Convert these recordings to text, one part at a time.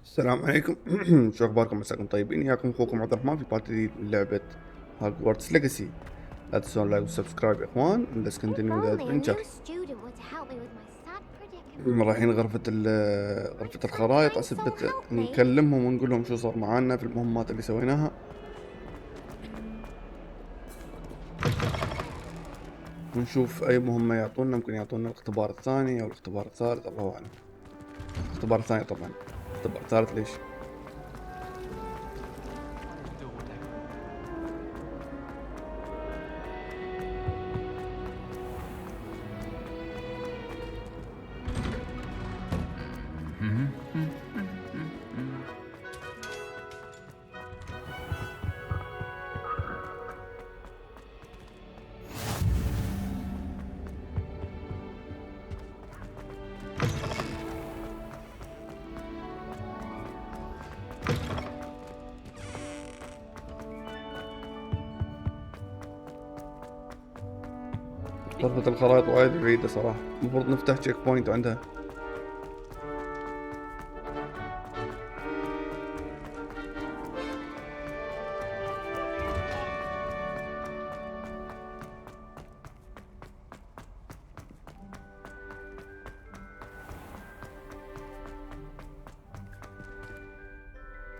السلام عليكم. شو اخباركم؟ مساكم طيبين. ياكم اخوكم عبد الرحمن في بارت جديد من لعبة هوجوارتس ليجاسي. لا تنسون لايك وسبسكرايب يا اخوان. Let's continue the adventure. رايحين غرفة الخرائط. اثبت نكلمهم ونقول لهم شو صار معانا في المهمات اللي سويناها. ونشوف اي مهمة يعطونا. ممكن يعطونا الاختبار الثاني او الاختبار الثالث، الله اعلم. الاختبار الثاني طبعا. الاختبار الثالث ليش؟ غرفة الخرائط وايد بعيدة صراحة. المفروض نفتح تشيك بوينت عندها.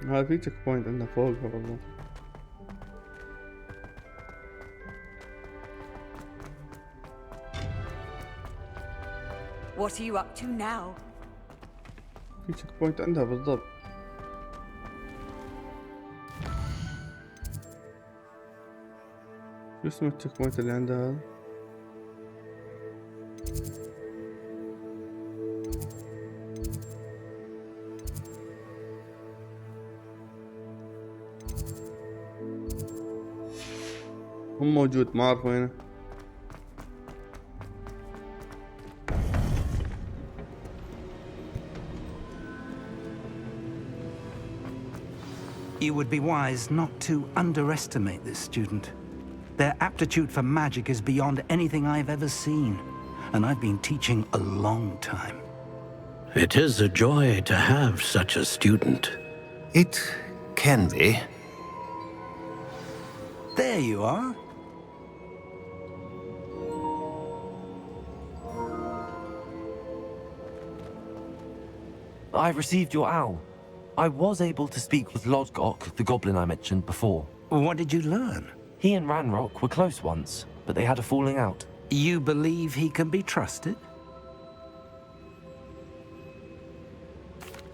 هذا في تشيك بوينت عندنا فوق والله. What are you up to now? في تشيك بوينت عندها بالضبط. شو اسم التشيك بوينت اللي عندها هذا؟ هم موجود ما اعرف وينه. You would be wise not to underestimate this student. Their aptitude for magic is beyond anything I've ever seen, and I've been teaching a long time. It is a joy to have such a student. It can be. There you are. I received your owl. I was able to speak with Lodgok, the goblin I mentioned before. What did you learn? He and Ranrock were close once, but they had a falling out. You believe he can be trusted?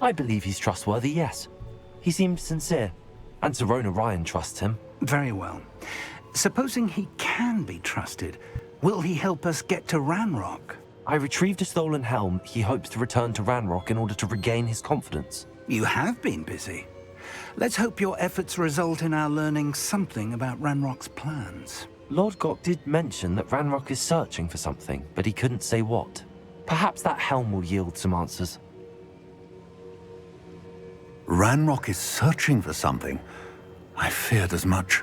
I believe he's trustworthy, yes. He seemed sincere, and Sirona Ryan trusts him. Very well. Supposing he can be trusted, will he help us get to Ranrock? I retrieved a stolen helm. He hopes to return to Ranrock in order to regain his confidence. You have been busy. Let's hope your efforts result in our learning something about Ranrock's plans. Lodgok did mention that Ranrock is searching for something, but he couldn't say what. Perhaps that helm will yield some answers. Ranrock is searching for something. I feared as much.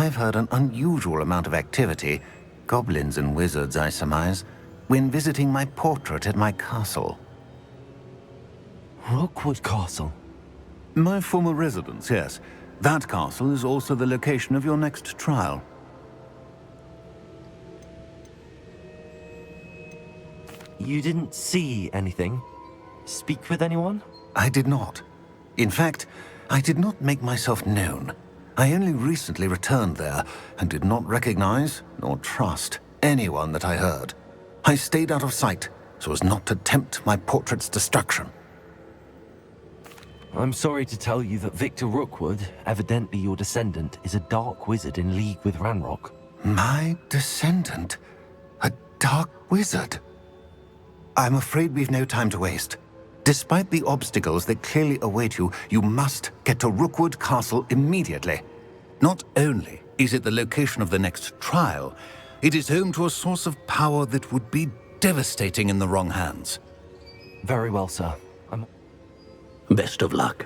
I've heard an unusual amount of activity, goblins and wizards, I surmise, when visiting my portrait at my castle. Rookwood Castle? My former residence, yes. That castle is also the location of your next trial. You didn't see anything? Speak with anyone? I did not. In fact, I did not make myself known. I only recently returned there and did not recognize nor trust anyone that I heard. I stayed out of sight so as not to tempt my portrait's destruction. I'm sorry to tell you that Victor Rookwood, evidently your descendant, is a dark wizard in league with Ranrock. My descendant? A dark wizard? I'm afraid we've no time to waste. Despite the obstacles that clearly await you, you must get to Rookwood Castle immediately. Not only is it the location of the next trial, it is home to a source of power that would be devastating in the wrong hands. Very well, sir. Best of luck.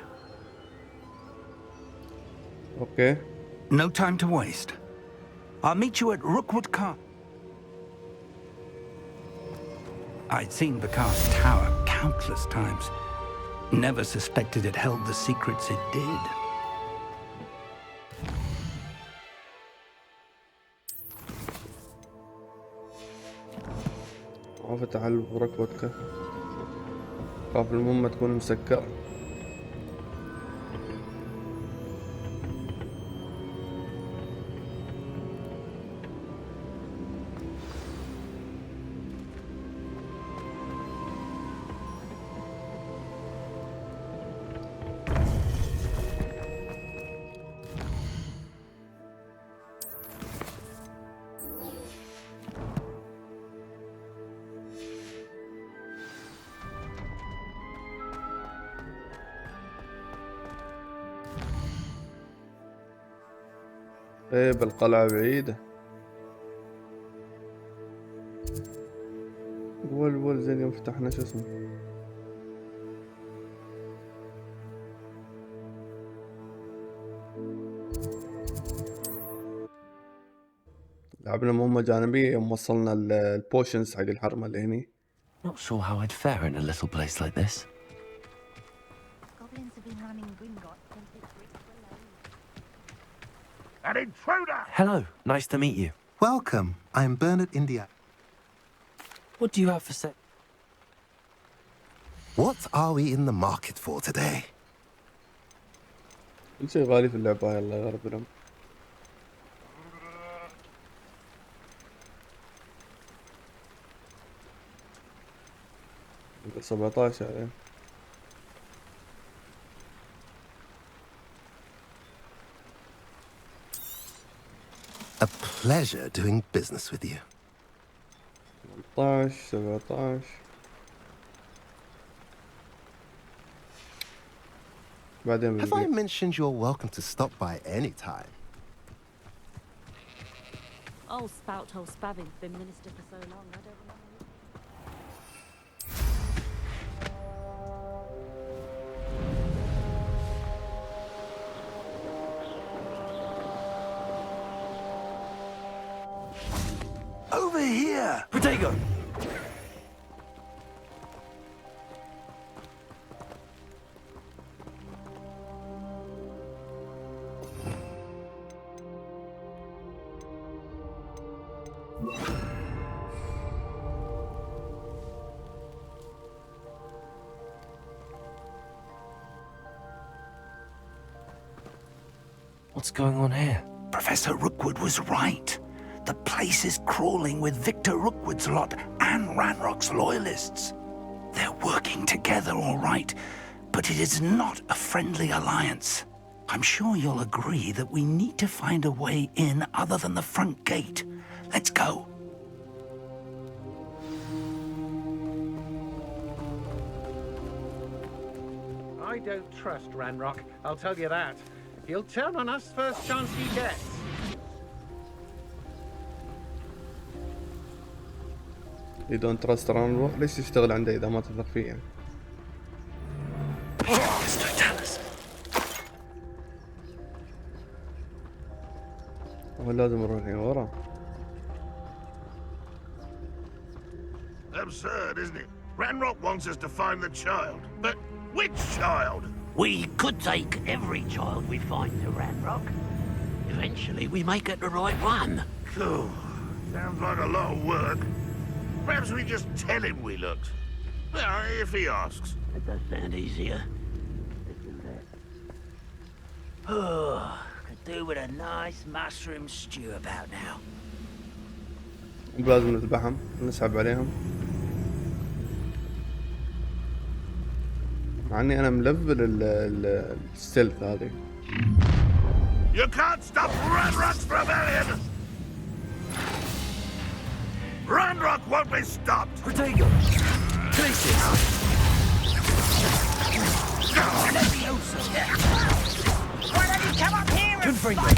Okay. No time to waste. I'll meet you at Rookwood Castle. I'd seen Bakar's tower countless times. Never suspected it held the secrets it did. عرفت على ركبتك. خاف المهمة تكون مسكرة. ايه بالقلعة بعيدة. قول زين يوم فتحنا شو اسمه. لعبنا مهمة جانبية يوم وصلنا البوشنز حق الحرمة اللي هني. Not sure how I'd fare in a little place like this. Goblins have been running Gringotts since its bricks were laid. An intruder! Hello, nice to meet you. Welcome. I'm Bernard India. What do you have for sale? What are we in the market for today? كل شيء غالي في اللعبة هاي، الله يغرب لهم. انت 17 عليه. A pleasure doing business with you. 18 17. بعدين Have I بنبيع. mentioned you're welcome to stop by any time? Old spout hole Spavin's been minister for so long, I don't remember. Over here! Protego! What's going on here? Professor Rookwood was right. The place is crawling with Victor Rookwood's lot and Ranrock's loyalists. They're working together, all right, but it is not a friendly alliance. I'm sure you'll agree that we need to find a way in other than the front gate. Let's go. I don't trust Ranrock, I'll tell you that. He'll turn on us first chance he gets. You don't trust Ranrock. ليش تشتغل عنده إذا ما تثق فيه يعني؟ هو لازم نروح الحين ورا. Absurd, isn't it? Ranrock wants us to find the child. But which child? We could take every child we find to Ranrock. Eventually, we may get the right one. Cool. Sounds like a lot of work. Perhaps we just tell him we looked. Well, if he asks. That does sound easier. Oh, could do with a nice mushroom stew about now. لازم نذبحهم نسحب عليهم. مع اني انا ملفل الستيلث هذه. You can't stop Ranrock's rebellion! Ranrock won't be stopped! Protego! Places! Why don't you come up here and Confringo!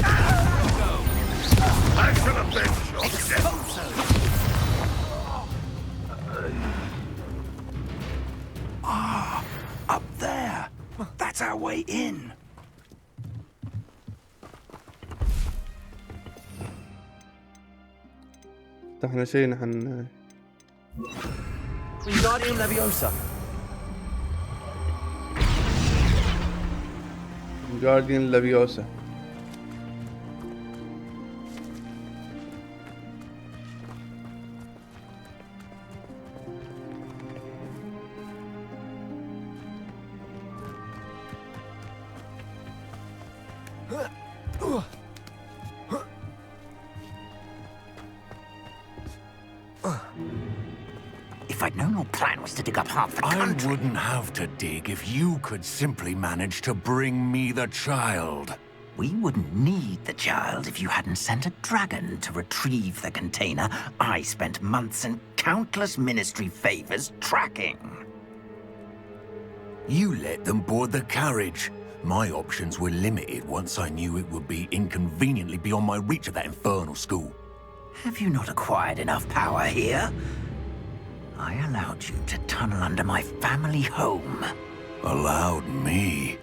I should have been shot. Up there. That's our way in. فتحنا شيء نحن. Wingardium Leviosa! جارديان لافيوسا. If I'd known your plan was to dig up half the I country... wouldn't have to dig if you could simply manage to bring me the child. We wouldn't need the child if you hadn't sent a dragon to retrieve the container I spent months and countless ministry favors tracking. You let them board the carriage. My options were limited once I knew it would be inconveniently beyond my reach of that infernal school. Have you not acquired enough power here? I allowed you to tunnel under my family home. Allowed me?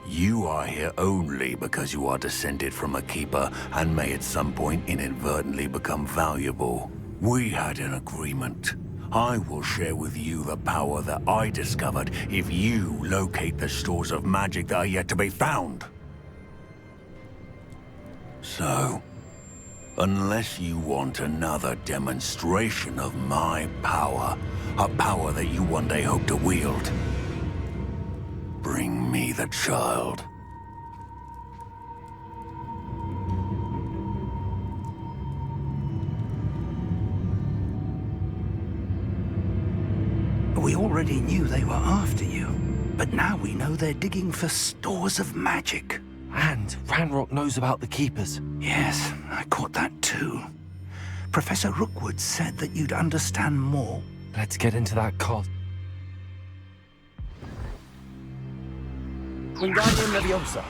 You are here only because you are descended from a keeper and may at some point inadvertently become valuable. We had an agreement. I will share with you the power that I discovered if you locate the stores of magic that are yet to be found. So, unless you want another demonstration of my power, a power that you one day hope to wield, bring me the child. We already knew they were after you, but now we know they're digging for stores of magic. And Ranrock knows about the Keepers. Yes, I caught that too. Professor Rookwood said that you'd understand more. Let's get into that cot. Wingardium Leviosa.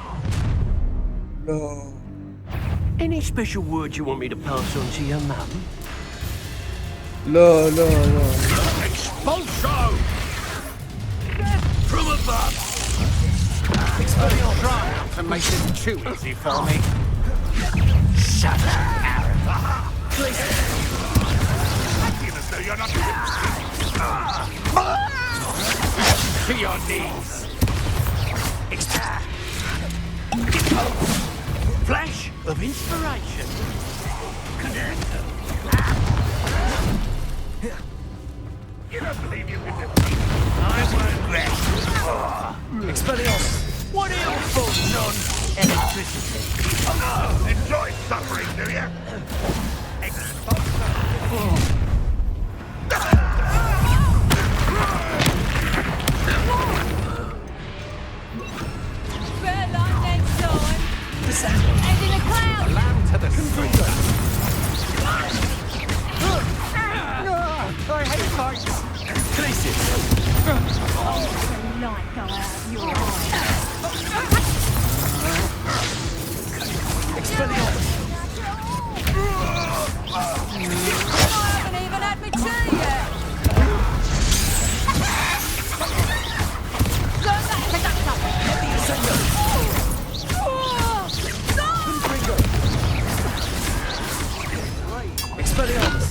No. Any special words you want me to pass on to your mum? لا لا لا. Expulso! From above! Expelliarmus. Try not to make this too easy for me. Shut up, Aaron. Acting as though you're not... To your knees. Flash of inspiration. You don't believe you can defeat me? I won't rest. Expelliarmus. What are your thoughts on electricity? Enjoy suffering, do you? Expulso! Ending the cloud! Land to the street. I hate fights. Light go out of your eyes. Expelliarmus. I haven't even had my tea yet! Learn that conductor! Expelliarmus.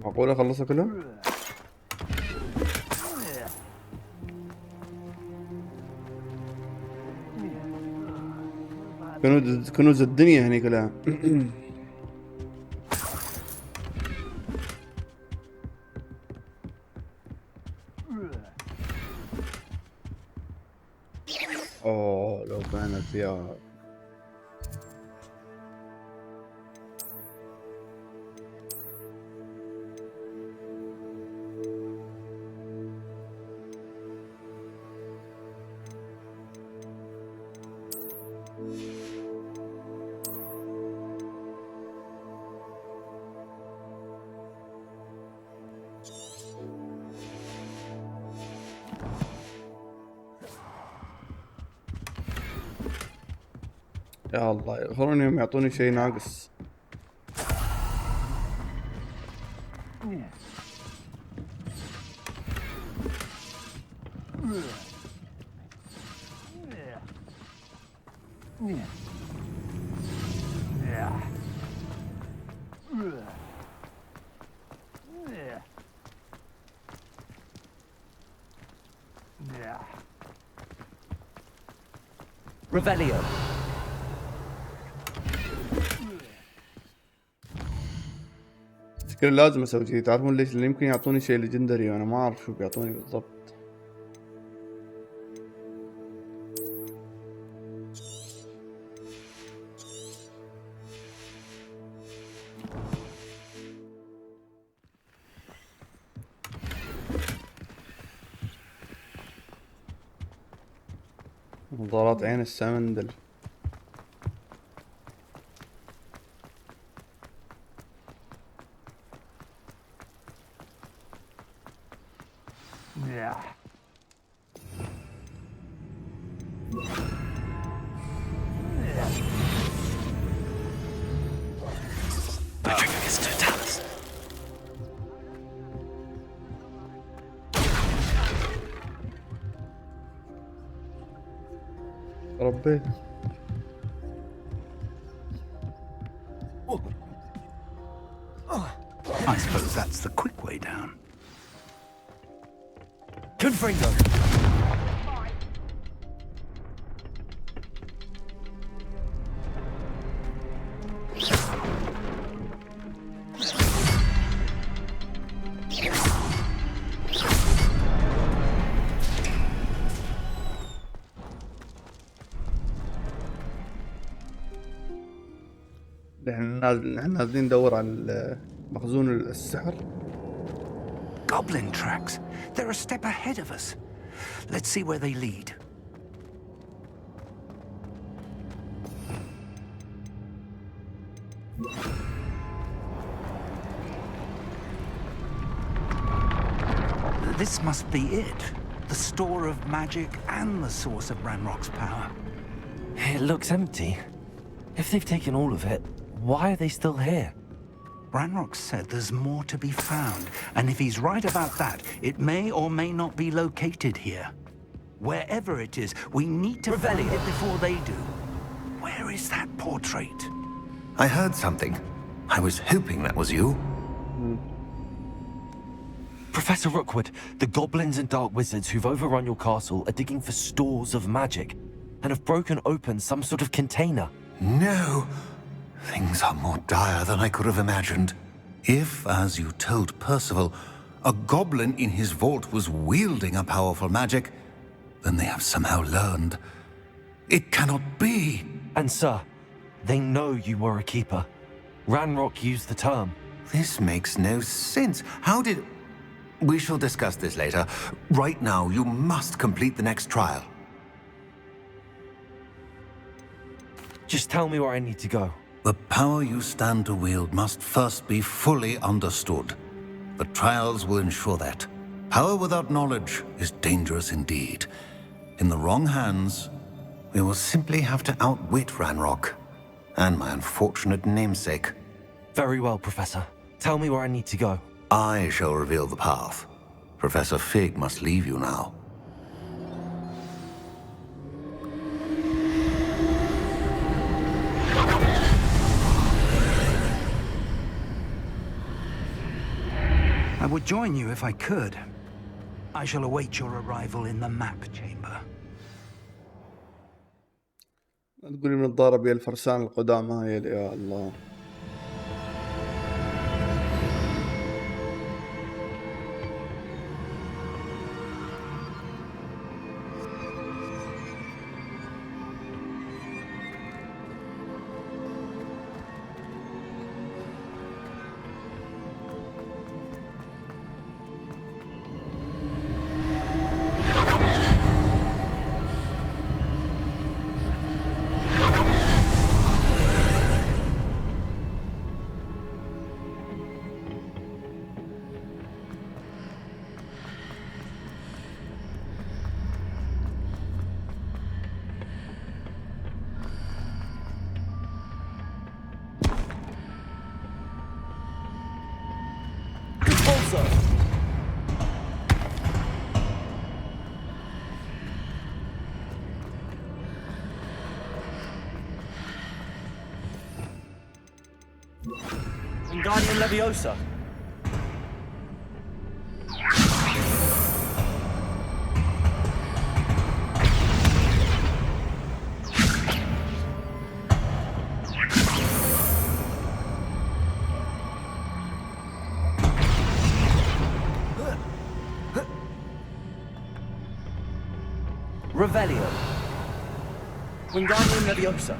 معقولة خلصها كلها؟ كنوز الدنيا هني كلها. اوه لو كانت فيها يا الله يغفروني يوم يعطوني شيء ناقص. Revelio. شكرا لازم اسوي كذي. تعرفون ليش؟ لان يمكن يعطوني شيء ليجندري وانا ما اعرف شو بيعطوني بالضبط. نظارات عين السمندل. ربي I suppose that's the quick way down. Confringo. نحن نازلين ندور على مخزون السحر. Goblin tracks. They're a step ahead of us. Let's see where they lead. This must be it. The store of magic and the source of Ranrock's power. It looks empty. If they've taken all of it, why are they still here? Ranrock said there's more to be found, and if he's right about that, it may or may not be located here. Wherever it is, we need to find it before they do. Where is that portrait? I heard something. I was hoping that was you. Professor Rookwood, the goblins and dark wizards who've overrun your castle are digging for stores of magic and have broken open some sort of container. No. Things are more dire than I could have imagined. If, as you told Percival, a goblin in his vault was wielding a powerful magic, then they have somehow learned. It cannot be. And sir, they know you were a keeper. Ranrock used the term. This makes no sense. How did... We shall discuss this later. Right now, you must complete the next trial. Just tell me where I need to go. The power you stand to wield must first be fully understood. The trials will ensure that. Power without knowledge is dangerous indeed. In the wrong hands, we will simply have to outwit Ranrock and my unfortunate namesake. Very well, Professor. Tell me where I need to go. I shall reveal the path. Professor Fig must leave you now. I would join you if I could. I shall await your arrival in the map chamber. تقولي من الضارب يا الفرسان القدامى يا الله. Wingardium Leviosa. Revelio. Wingardium Leviosa.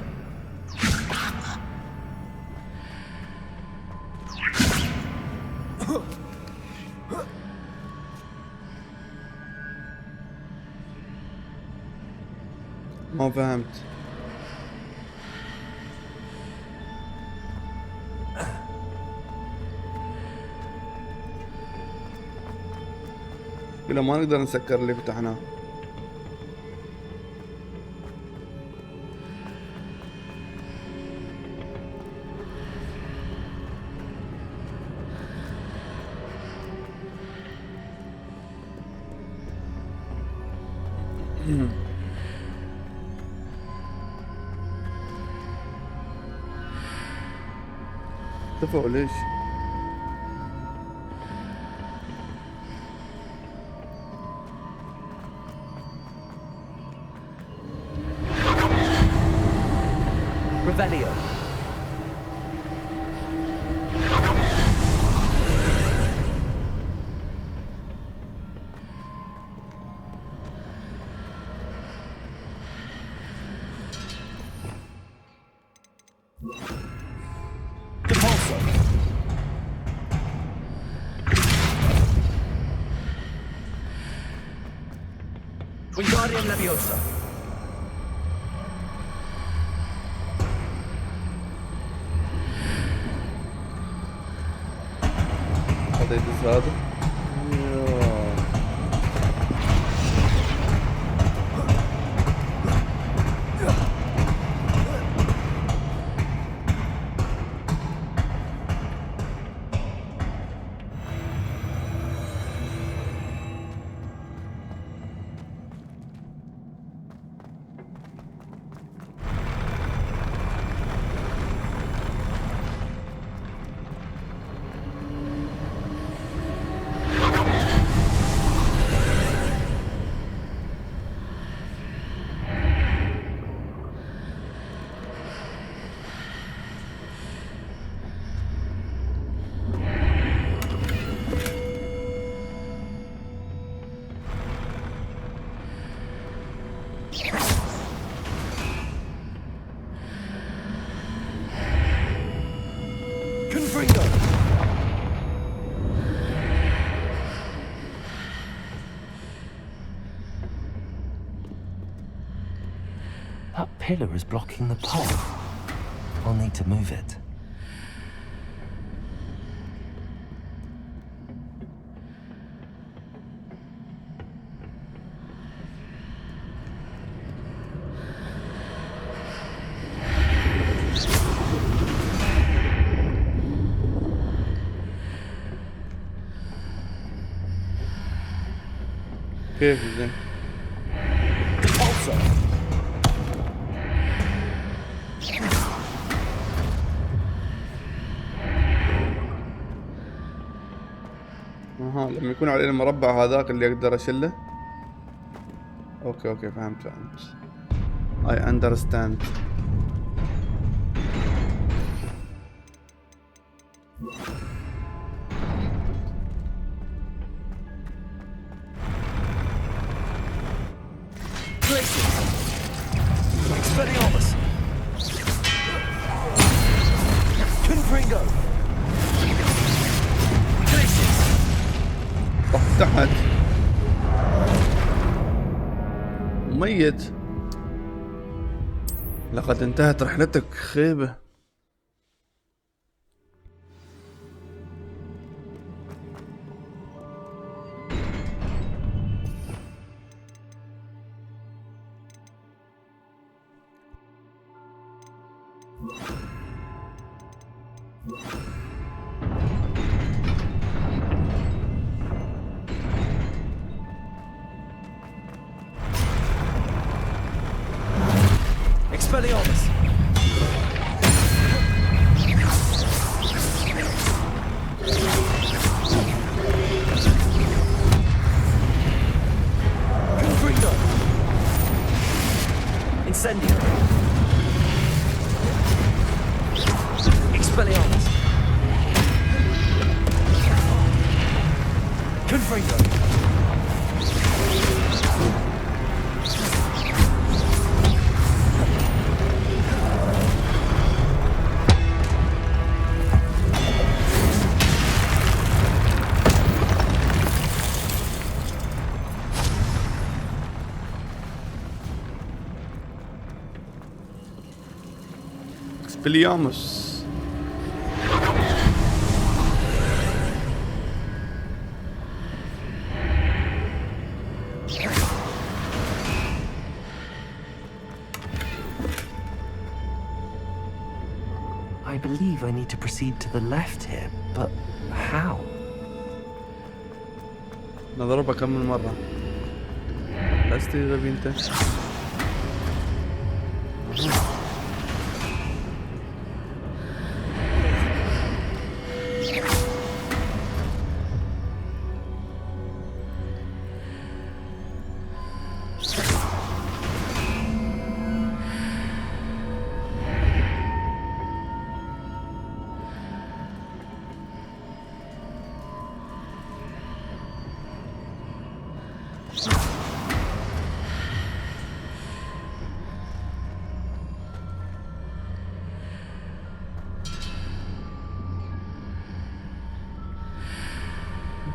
ما فهمت. كده ما نقدر نسكر اللي فتحناه. اتفقوا ليش؟ Revelio. Depulso. Wingardium Leviosa. هذا يدز هذا. That pillar is blocking the path. I'll need to move it. كيف زين؟ اها لما يكون عليه المربع هذاك اللي اقدر اشله. اوكي فهمت I understand. تحت ميت. لقد انتهت رحلتك خيبة. Expelliarmus! Confringo! Incendio! Expelliarmus! Confringo! إكسبلياموس. I believe I need to proceed to the left here, but how? نضربها كم من مرة. لست غبي انت.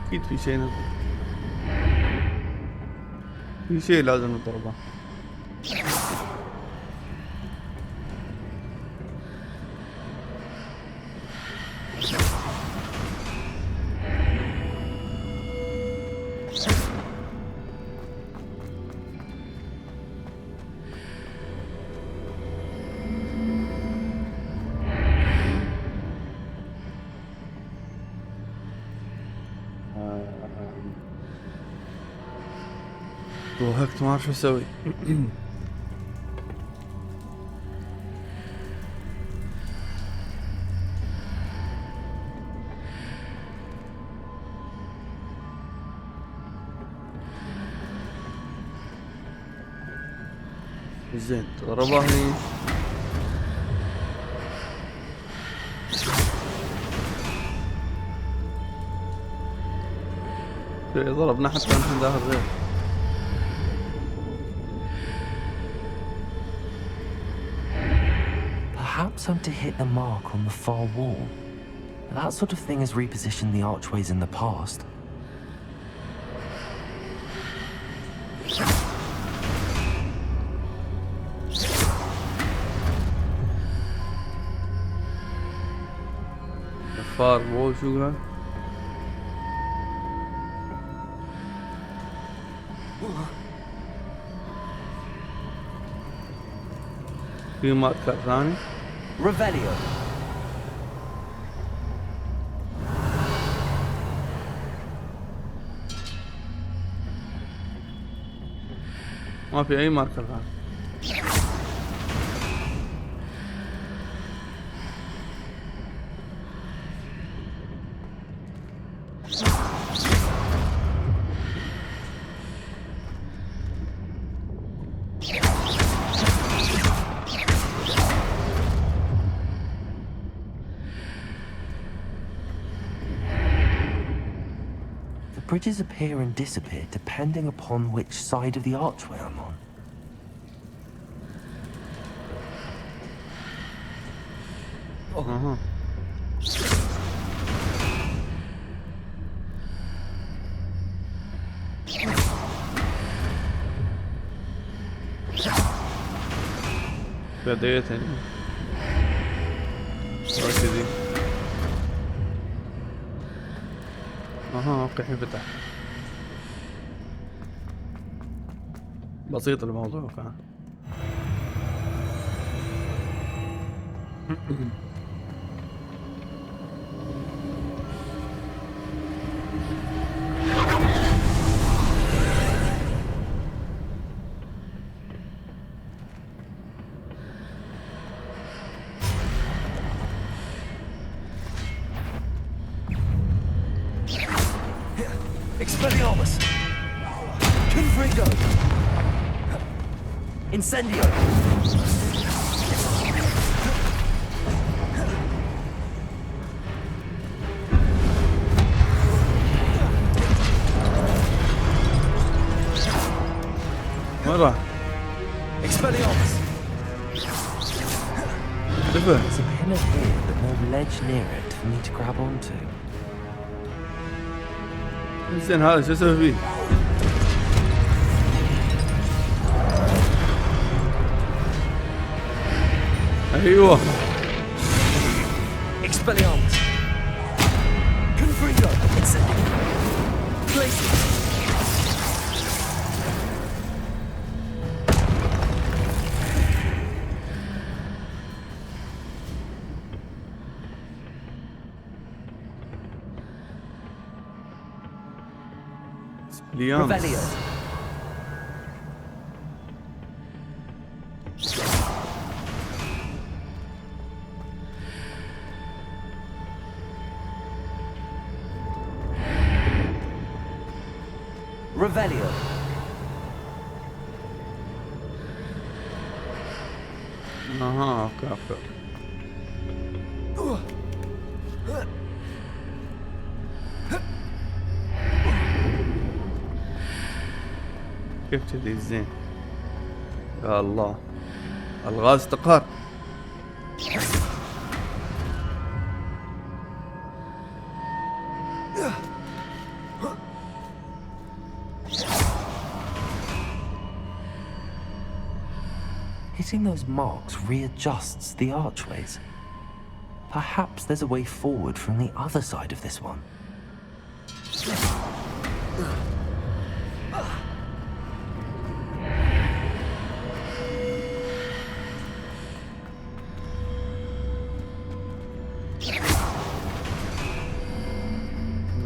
أكيد في شيء نضرب. في شيء لازم نضربه. توهقت ما اعرف شو اسوي. زين تضربها هني. ضربنا حتى نحن داخل غير. Perhaps I'm to hit the mark on the far wall. That sort of thing has repositioned the archways in the past. The far wall شو قال؟ في ماركر ثاني. Revelio. ما في أي ماركر ثاني. Bridges appear and disappear depending upon which side of the archway I'm on. أها. بداية هنا. كذي. اها اوكي الحين فتح. بسيط الموضوع كان. Expelliarmus! Confringo! Incendio! وين راح؟ Expelliarmus! شوفه. There's a pillar here, but no ledge near it for me to grab onto. زين هذا شو اسوي فيه؟ ايوه Expelliarmus. Confringo. Placing. Revelio. Revelio. اها اوكي اوكي. كيف كذي زين؟ يا الله الغاز استقر. Hitting those marks readjusts the archways. Perhaps there's a way forward from the other side of this one.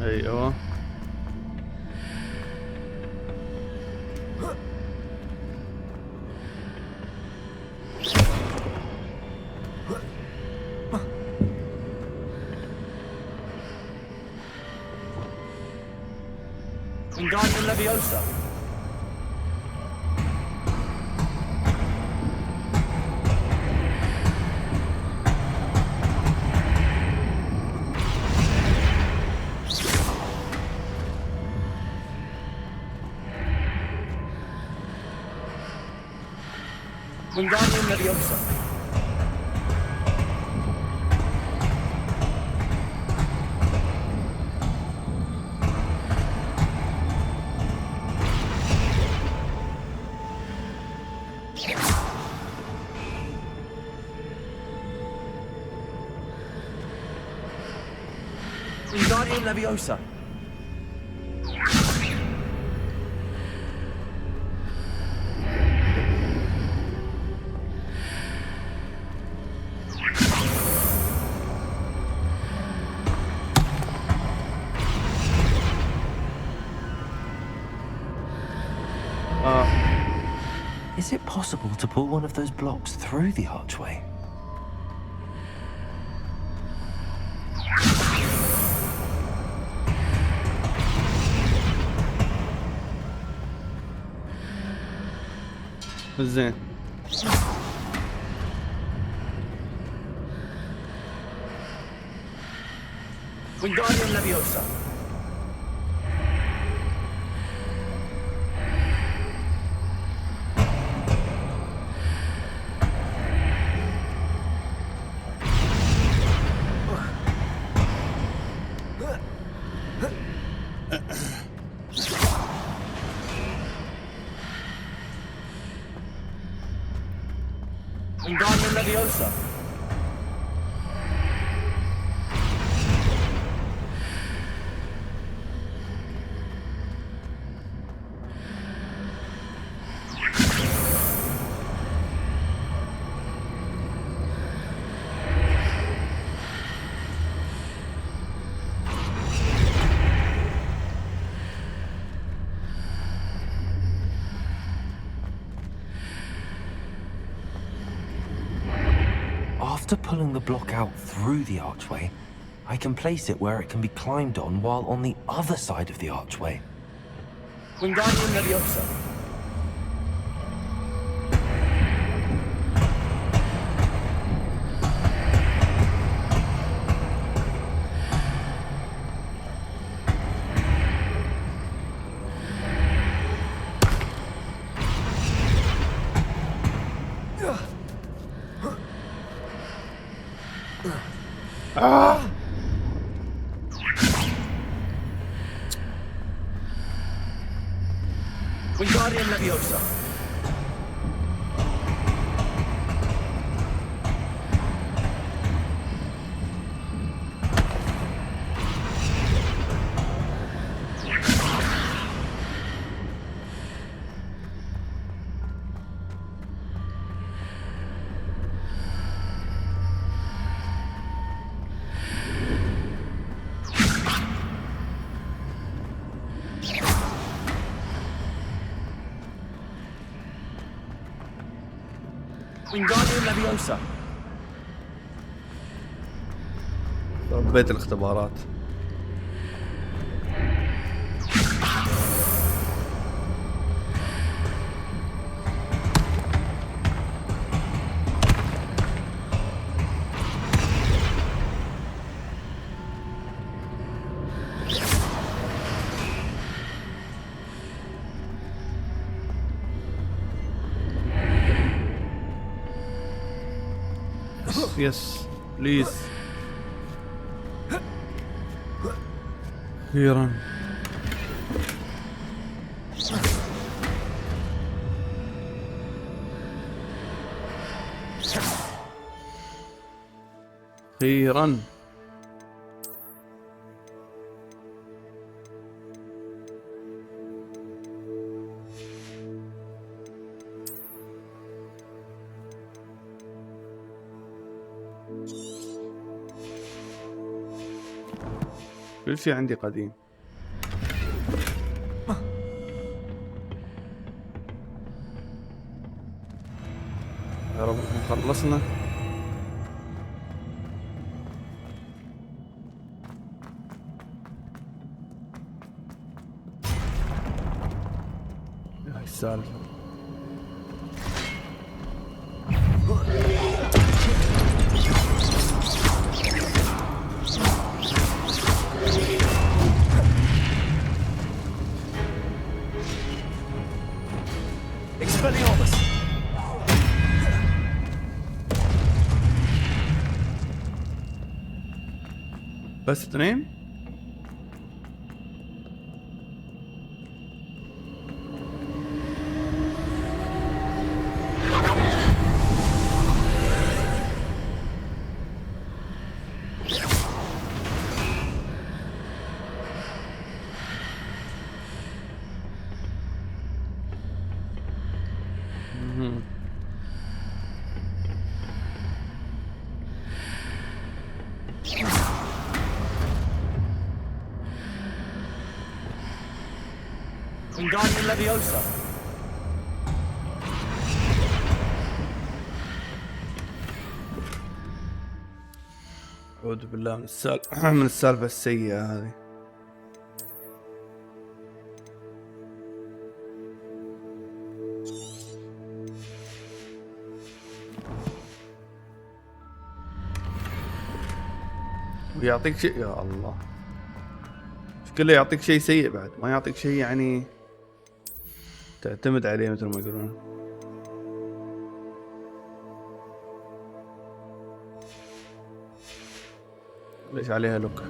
ايوه Wingardium Leviosa. Wingardium Leviosa. Wingardium Leviosa. Is it possible to pull one of those blocks through the archway? زين. Wingardium Leviosa. Wingardium Leviosa. After pulling the block out through the archway, I can place it where it can be climbed on while on the other side of the archway. Wingardium Leviosa. Wingardium Leviosa. Wingardium Leviosa. ربيت الاختبارات. يس بليز أخيرا. أخيرا. كل شيء عندي قديم. يا رب خلصنا. هاي السالفة. Expelliarmus. بس اثنين. Wingardium Leviosa. أعوذ بالله من من السالفة السيئة هذه. ويعطيك شيء يا الله، مش كله يعطيك شيء سيء بعد، ما يعطيك شيء يعني تعتمد عليه مثل ما يقولون. ليش عليها لوك؟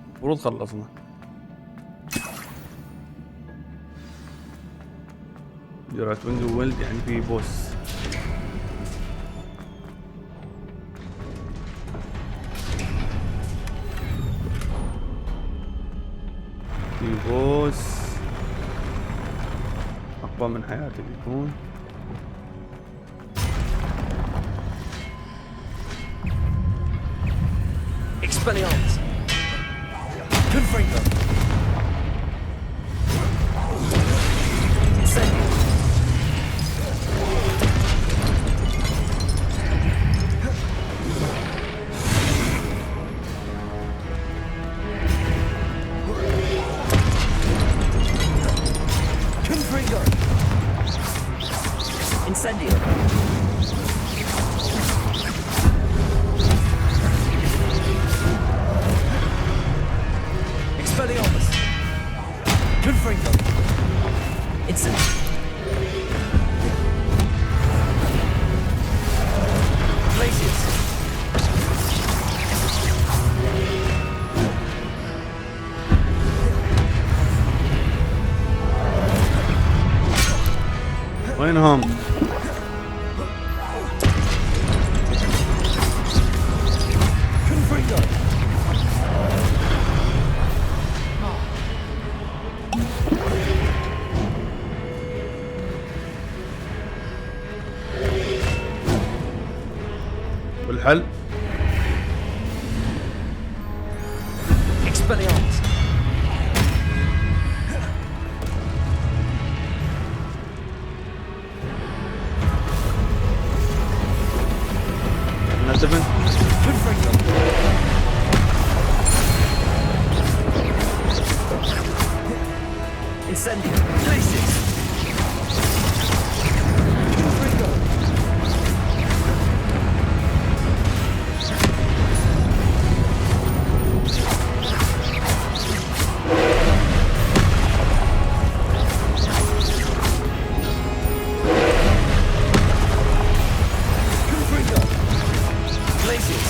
المفروض خلصنا. جرعة وينج ويلد يعني في بوس. في بوس أقوى من حياتي بيكون. Expelliarmus. Confringo. Incendio. Confringo. Incendio. Expelliarmus. Confringo. Incendio. Glacius. وينهم؟ Confringo. والحل Expelliarmus. Incendio. Places. Confringo. Confringo. Places.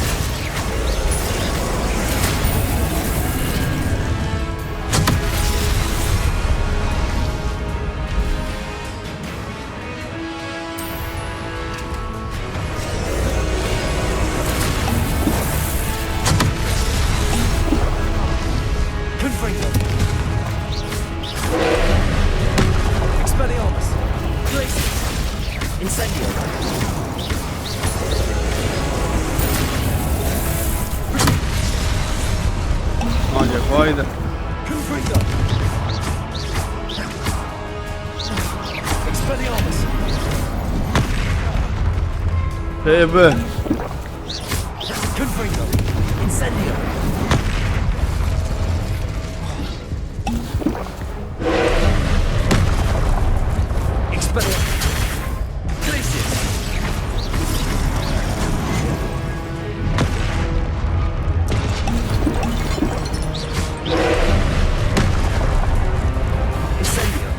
Confringo. Expelliarmus. Places. Incendio. ما جاء فايدة. Confringo. Expelliarmus. هيبة. Confringo. Incendio. Expelliarmus. Places. Incendio.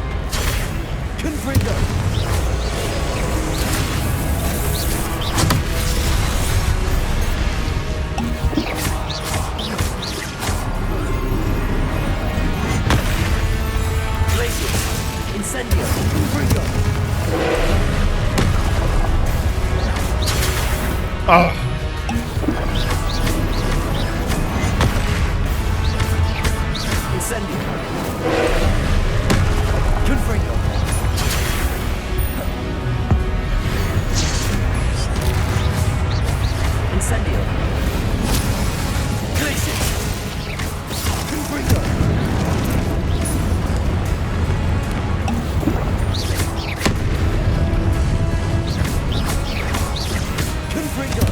Confringo. Places. Incendio. Confringo. Incendio. Confringo. Incendio. Places. Confringo. Confringo.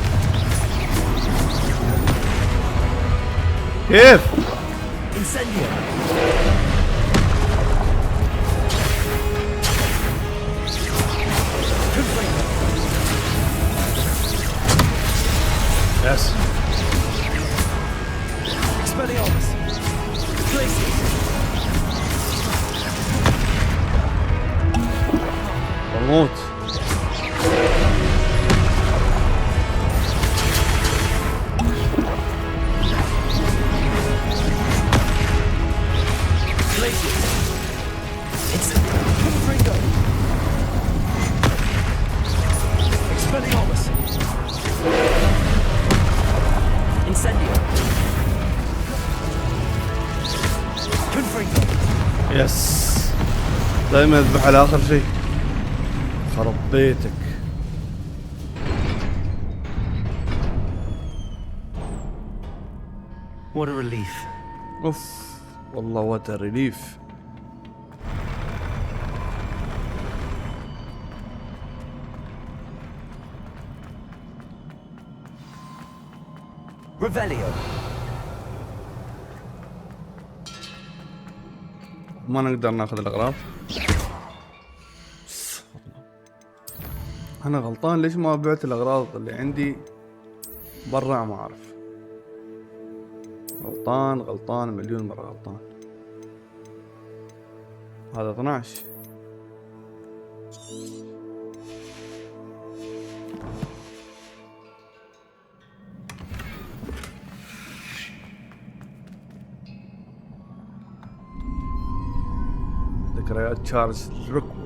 كيف؟ Incendio. Confringo. يس. Expelliarmus. Places. بموت. Places. It's Confringo. Expelliarmus. Incendio. Confringo. يس. دائما اذبح على اخر شيء. خرب بيتك. What a relief. اوف والله وات ريليف. Revelio. ما نقدر ناخذ الاغراض. انا غلطان ليش ما بعت الاغراض اللي عندي برا؟ ما اعرف. غلطان غلطان مليون مرة غلطان. هذا 12. ذكريات تشارلز روكوود.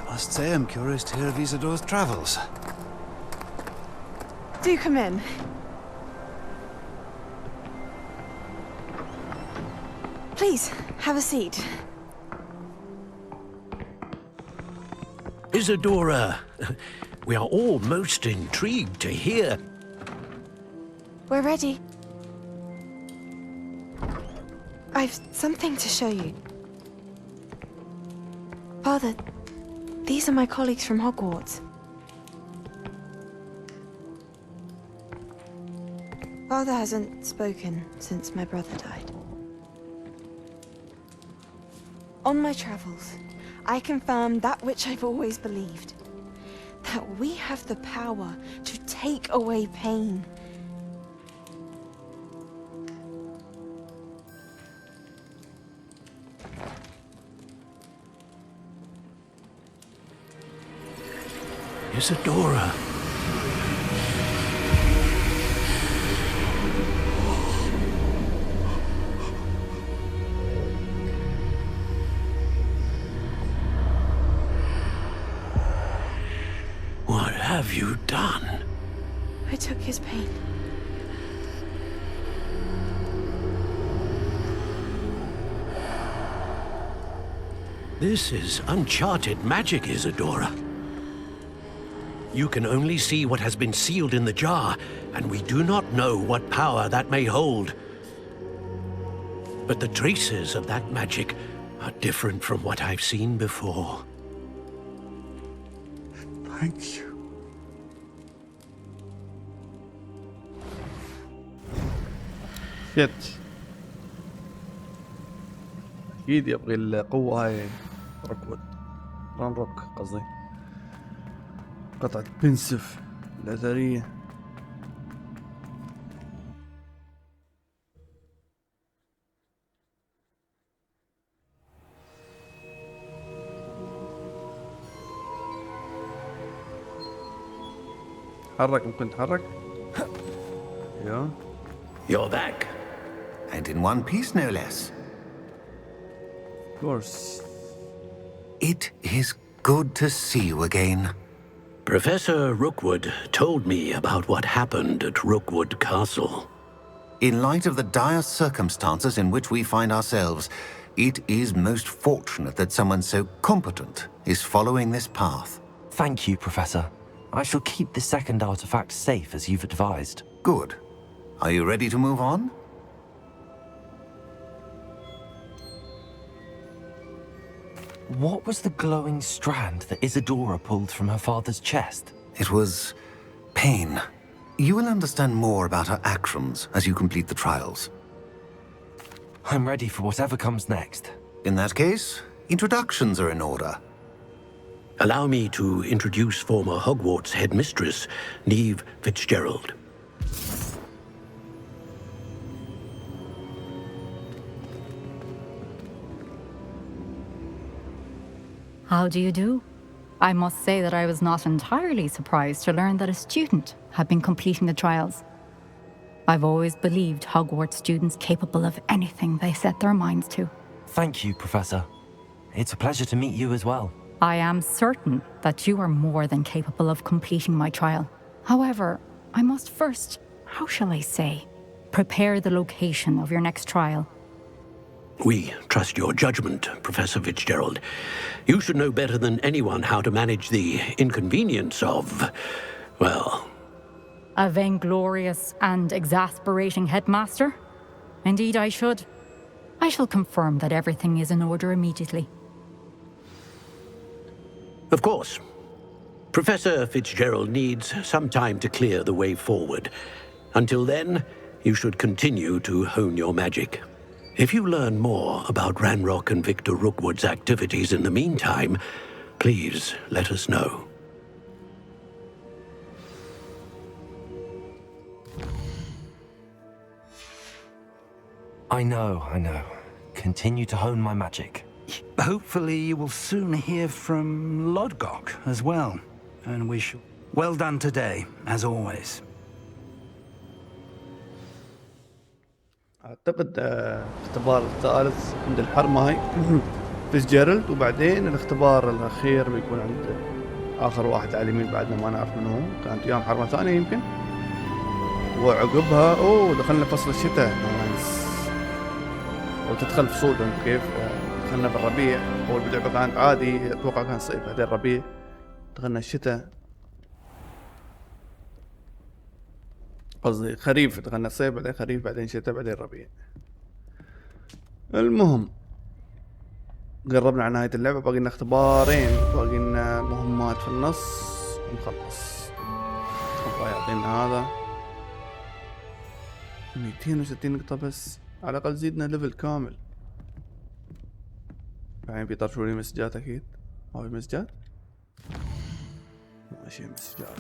I must say I'm curious to hear of Isadore's travels. Do come in. Please, have a seat. Isadora, we are all most intrigued to hear. We're ready. I've something to show you. Father, these are my colleagues from Hogwarts. Father hasn't spoken since my brother died. On my travels, I confirmed that which I've always believed. That we have the power to take away pain. Isadora. What have you done? I took his pain. This is uncharted magic, Isadora. You can only see what has been sealed in the jar, and we do not know what power that may hold. But the traces of that magic are different from what I've seen before. Thank you. شت. اكيد يبغي القوة هاي روكوود رانروك قصدي قطعة بنسف الأثرية. تحرك ممكن تحرك. يا You're back. And in one piece, no less. of course. It is good to see you again. Professor Rookwood told me about what happened at Rookwood Castle. In light of the dire circumstances in which we find ourselves, it is most fortunate that someone so competent is following this path. Thank you, Professor. I shall keep the second artifact safe as you've advised. Good. Are you ready to move on? What was the glowing strand that Isadora pulled from her father's chest? It was pain. You will understand more about her actions as you complete the trials. I'm ready for whatever comes next. In that case, introductions are in order. Allow me to introduce former Hogwarts headmistress, Neve Fitzgerald. How do you do? I must say that I was not entirely surprised to learn that a student had been completing the trials. I've always believed Hogwarts students capable of anything they set their minds to. Thank you, Professor. It's a pleasure to meet you as well. I am certain that you are more than capable of completing my trial. However, I must first, how shall I say, prepare the location of your next trial. We trust your judgment, Professor Fitzgerald. You should know better than anyone how to manage the inconvenience of, well... A vainglorious and exasperating headmaster? Indeed I should. I shall confirm that everything is in order immediately. Of course. Professor Fitzgerald needs some time to clear the way forward. Until then, you should continue to hone your magic. If you learn more about Ranrock and Victor Rookwood's activities in the meantime, please let us know. I know. Continue to hone my magic. Hopefully you will soon hear from Lodgok as well. And we shall... Well done today, as always. اعتقد الاختبار الثالث عند الحرمة هاي فيزجيرالد، وبعدين الاختبار الاخير بيكون عند اخر واحد على اليمين بعدنا ما نعرف من هو، كانت ايام حرمة ثانية يمكن، وعقبها دخلنا فصل الشتاء. نايس. وتدخل فصول كيف دخلنا بالربيع. اول باللعبة كانت عادي، اتوقع كان صيف بعدين ربيع، دخلنا الشتاء، قصدي خريف، دخلنا صيف بعدين خريف بعدين شتاء بعدين ربيع. المهم قربنا على نهاية اللعبة، باقي لنا اختبارين، باقي لنا مهمات في النص ونخلص. الله يعطينا هذا 260 نقطة بس، على الأقل زيدنا ليفل كامل. بعدين بيطرشوا لي مسجات أكيد. ما في مسجات؟ ماشي مسجات.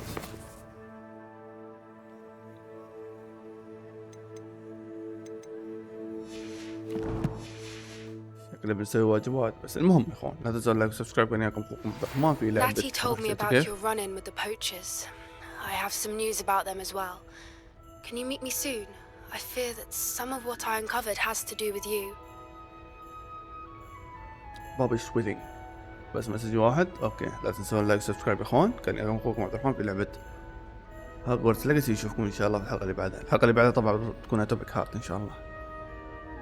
شكله بنسوي واجبات بس. المهم يا اخوان لا تنسوا اللايك وسبسكرايب، وياكم اخوكم عبد الرحمن في لعبة Natty told me about your run-in with the poachers. I have some news about them as well. Can you meet me soon? I fear that some of what I uncovered has to do with you. بابي شويلينج بس مسج واحد. اوكي لا تنسوا اللايك وسبسكرايب يا اخوان. كان ياكم اخوكم عبد الرحمن في لعبة هوجوارتس ليجاسي. نشوفكم ان شاء الله في الحلقة اللي بعدها. الحلقة اللي بعدها طبعا تكون توبيك هارت ان شاء الله.